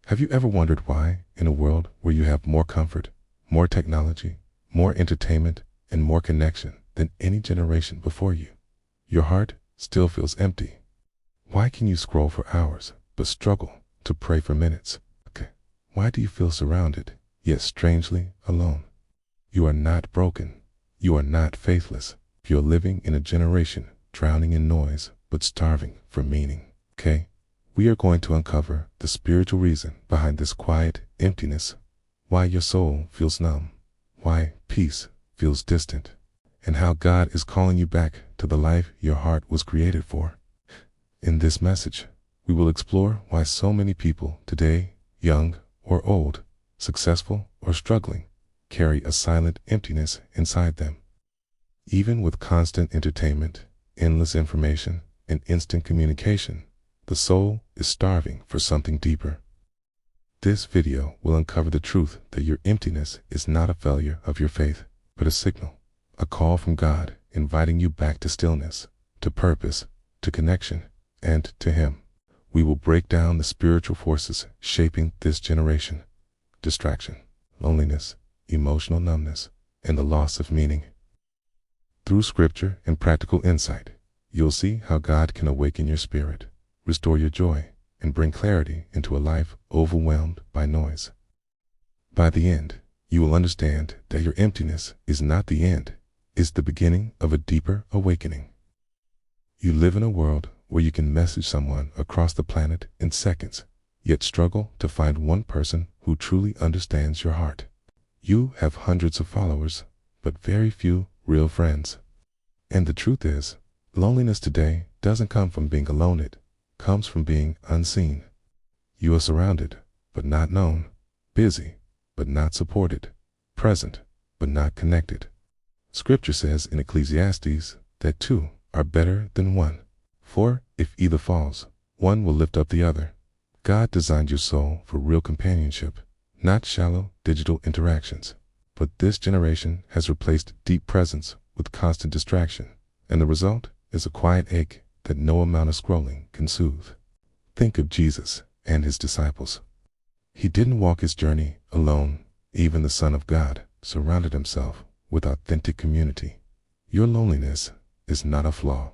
Have you ever wondered why, in a world where you have more comfort, more technology, more entertainment, and more connection than any generation before you, your heart still feels empty? Why can you scroll for hours but struggle to pray for minutes? Why do you feel surrounded, yet strangely alone? You are not broken. You are not faithless. You're living in a generation drowning in noise but starving for meaning. We are going to uncover the spiritual reason behind this quiet emptiness, why your soul feels numb, why peace feels distant, and how God is calling you back to the life your heart was created for. In this message, we will explore why so many people today, young or old, successful or struggling, carry a silent emptiness inside them. Even with constant entertainment, endless information, and instant communication, the soul is starving for something deeper. This video will uncover the truth that your emptiness is not a failure of your faith, but a signal, a call from God inviting you back to stillness, to purpose, to connection, and to Him. We will break down the spiritual forces shaping this generation: distraction, loneliness, emotional numbness, and the loss of meaning. Through scripture and practical insight, you'll see how God can awaken your spirit, restore your joy, and bring clarity into a life overwhelmed by noise. By the end, you will understand that your emptiness is not the end, it's the beginning of a deeper awakening. You live in a world where you can message someone across the planet in seconds, yet struggle to find one person who truly understands your heart. You have hundreds of followers, but very few real friends. And the truth is, loneliness today doesn't come from being alone, it comes from being unseen. You are surrounded, but not known, busy, but not supported, present, but not connected. Scripture says in Ecclesiastes that two are better than one, for if either falls, one will lift up the other. God designed your soul for real companionship, not shallow digital interactions. But this generation has replaced deep presence with constant distraction, and the result is a quiet ache that no amount of scrolling can soothe. Think of Jesus and His disciples. He didn't walk His journey alone. Even the Son of God surrounded Himself with authentic community. Your loneliness is not a flaw.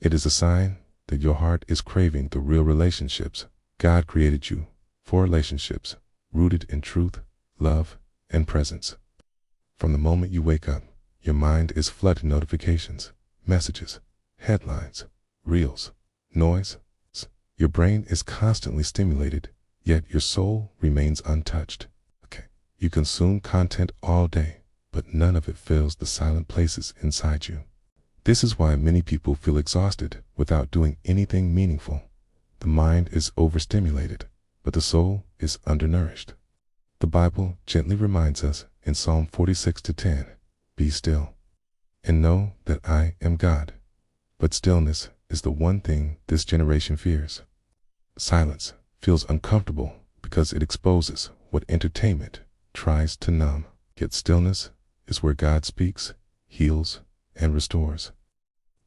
It is a sign that your heart is craving the real relationships. God created you for relationships rooted in truth, love, and presence. From the moment you wake up, your mind is flooded with notifications, messages, headlines, reels, noise. Your brain is constantly stimulated, yet your soul remains untouched. You consume content all day, but none of it fills the silent places inside you. This is why many people feel exhausted without doing anything meaningful. The mind is overstimulated, but the soul is undernourished. The Bible gently reminds us in Psalm 46:10, "Be still, and know that I am God." But stillness is the one thing this generation fears. Silence feels uncomfortable because it exposes what entertainment tries to numb. Yet stillness is where God speaks, heals, and restores.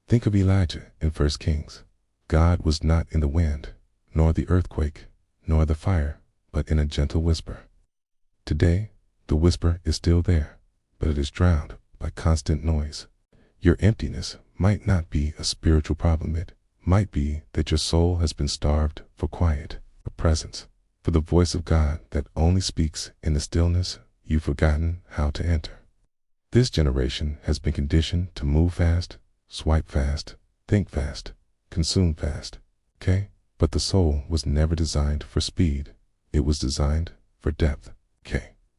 Think of Elijah in 1 Kings. God was not in the wind, nor the earthquake, nor the fire, but in a gentle whisper. Today, the whisper is still there, but it is drowned by constant noise. Your emptiness might not be a spiritual problem. It might be that your soul has been starved for quiet, for presence, for the voice of God that only speaks in the stillness you've forgotten how to enter. This generation has been conditioned to move fast, swipe fast, think fast, consume fast. But the soul was never designed for speed. It was designed for depth.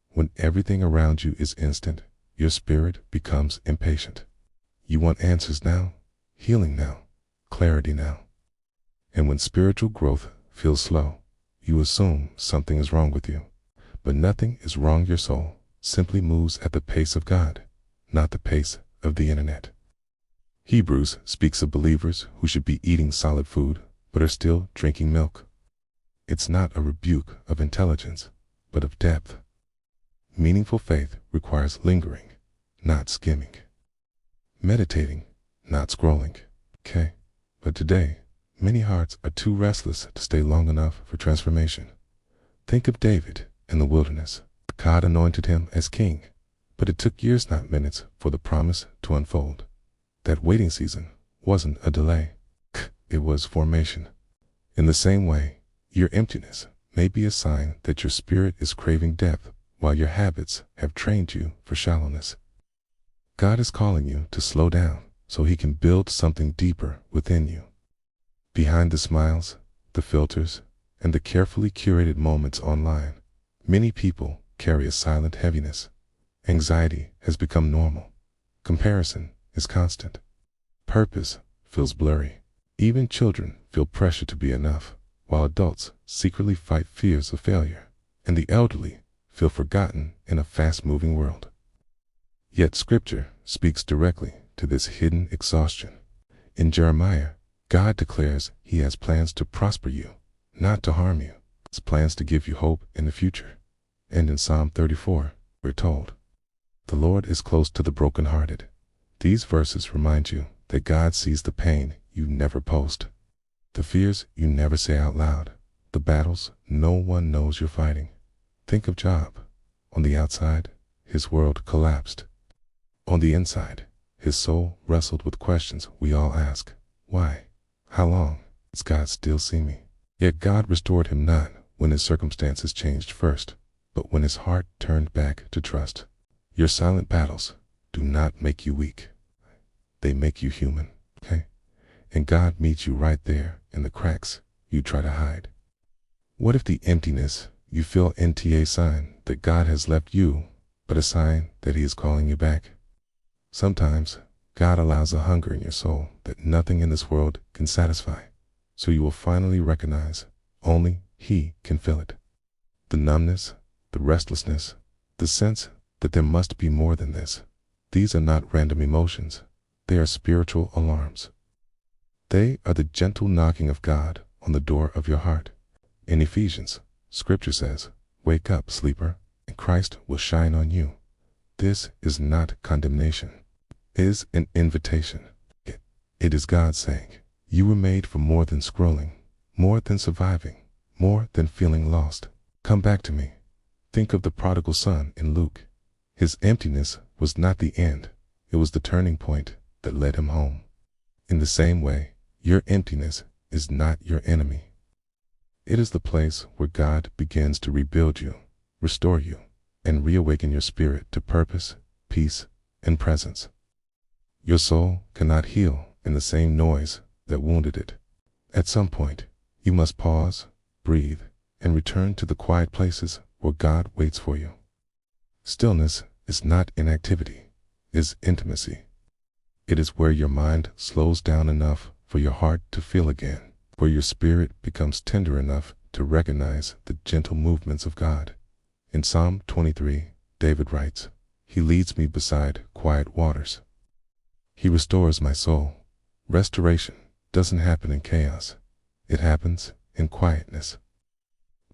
When everything around you is instant, your spirit becomes impatient. You want answers now, healing now, clarity now. And when spiritual growth feels slow, you assume something is wrong with you. But nothing is wrong. Your soul simply moves at the pace of God, not the pace of the internet. Hebrews speaks of believers who should be eating solid food, but are still drinking milk. It's not a rebuke of intelligence, but of depth. Meaningful faith requires lingering, not skimming. Meditating, not scrolling. But today, many hearts are too restless to stay long enough for transformation. Think of David in the wilderness. God anointed him as king, but it took years, not minutes, for the promise to unfold. That waiting season wasn't a delay. It was formation. In the same way, your emptiness may be a sign that your spirit is craving depth while your habits have trained you for shallowness. God is calling you to slow down so he can build something deeper within you. Behind the smiles, the filters, and the carefully curated moments online, many people carry a silent heaviness. Anxiety has become normal. Comparison is constant. Purpose feels blurry. Even children feel pressure to be enough, while adults secretly fight fears of failure, and the elderly feel forgotten in a fast-moving world. Yet Scripture speaks directly to this hidden exhaustion. In Jeremiah, God declares he has plans to prosper you, not to harm you. His plans to give you hope in the future. And in Psalm 34, we're told, "The Lord is close to the brokenhearted." These verses remind you that God sees the pain you never post, the fears you never say out loud, the battles no one knows you're fighting. Think of Job. On the outside, his world collapsed. On the inside, his soul wrestled with questions we all ask. Why? How long? Does God still see me? Yet God restored him not when his circumstances changed first, but when his heart turned back to trust. Your silent battles do not make you weak. They make you human, okay? And God meets you right there in the cracks you try to hide. What if the emptiness you feel isn't a sign that God has left you, but a sign that he is calling you back? Sometimes God allows a hunger in your soul that nothing in this world can satisfy, so you will finally recognize only he can fill it. The numbness, the restlessness, the sense that there must be more than this. These are not random emotions. They are spiritual alarms. They are the gentle knocking of God on the door of your heart. In Ephesians, Scripture says, "Wake up, sleeper, and Christ will shine on you." This is not condemnation. It is an invitation. It is God saying, you were made for more than scrolling, more than surviving, more than feeling lost. Come back to me. Think of the prodigal son in Luke. His emptiness was not the end. It was the turning point that led him home. In the same way, your emptiness is not your enemy. It is the place where God begins to rebuild you, restore you, and reawaken your spirit to purpose, peace, and presence. Your soul cannot heal in the same noise that wounded it. At some point, you must pause, breathe, and return to the quiet places where God waits for you. Stillness is not inactivity, it is intimacy. It is where your mind slows down enough for your heart to feel again, where your spirit becomes tender enough to recognize the gentle movements of God. In Psalm 23, David writes, "He leads me beside quiet waters. He restores my soul." Restoration doesn't happen in chaos. It happens in quietness.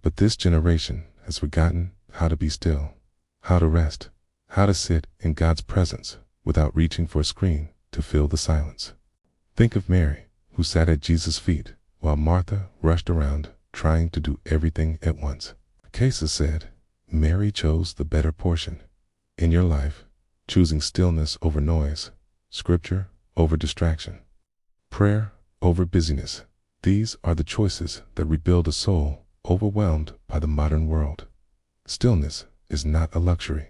But this generation has forgotten how to be still, how to rest, how to sit in God's presence without reaching for a screen to fill the silence. Think of Mary, who sat at Jesus' feet while Martha rushed around trying to do everything at once. Cases said, Mary chose the better portion. In your life, choosing stillness over noise, Scripture over distraction, prayer over busyness. These are the choices that rebuild a soul overwhelmed by the modern world. Stillness is not a luxury.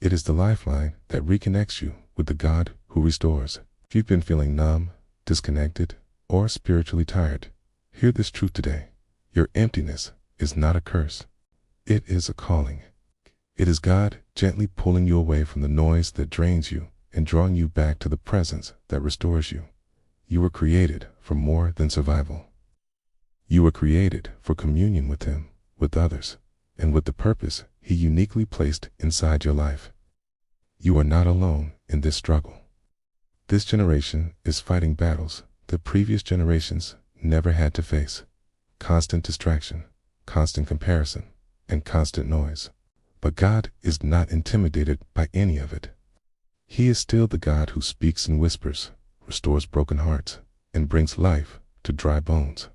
It is the lifeline that reconnects you with the God who restores. If you've been feeling numb, disconnected, or spiritually tired, hear this truth today. Your emptiness is not a curse. It is a calling. It is God gently pulling you away from the noise that drains you and drawing you back to the presence that restores you. You were created for more than survival. You were created for communion with Him, with others, and with the purpose He uniquely placed inside your life. You are not alone in this struggle. This generation is fighting battles that previous generations never had to face. Constant distraction, constant comparison, and constant noise. But God is not intimidated by any of it. He is still the God who speaks in whispers, restores broken hearts, and brings life to dry bones.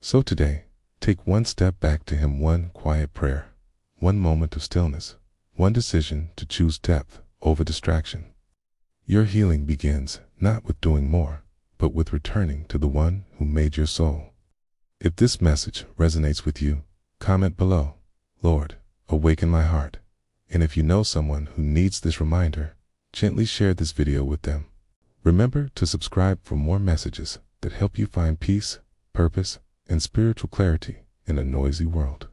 So today, Take one step back to Him, one quiet prayer, one moment of stillness, one decision to choose depth over distraction. Your healing begins not with doing more, but with returning to the one who made your soul. If this message resonates with you, comment below, "Lord, awaken my heart." And if you know someone who needs this reminder, gently share this video with them. Remember to subscribe for more messages that help you find peace, purpose, and spiritual clarity in a noisy world.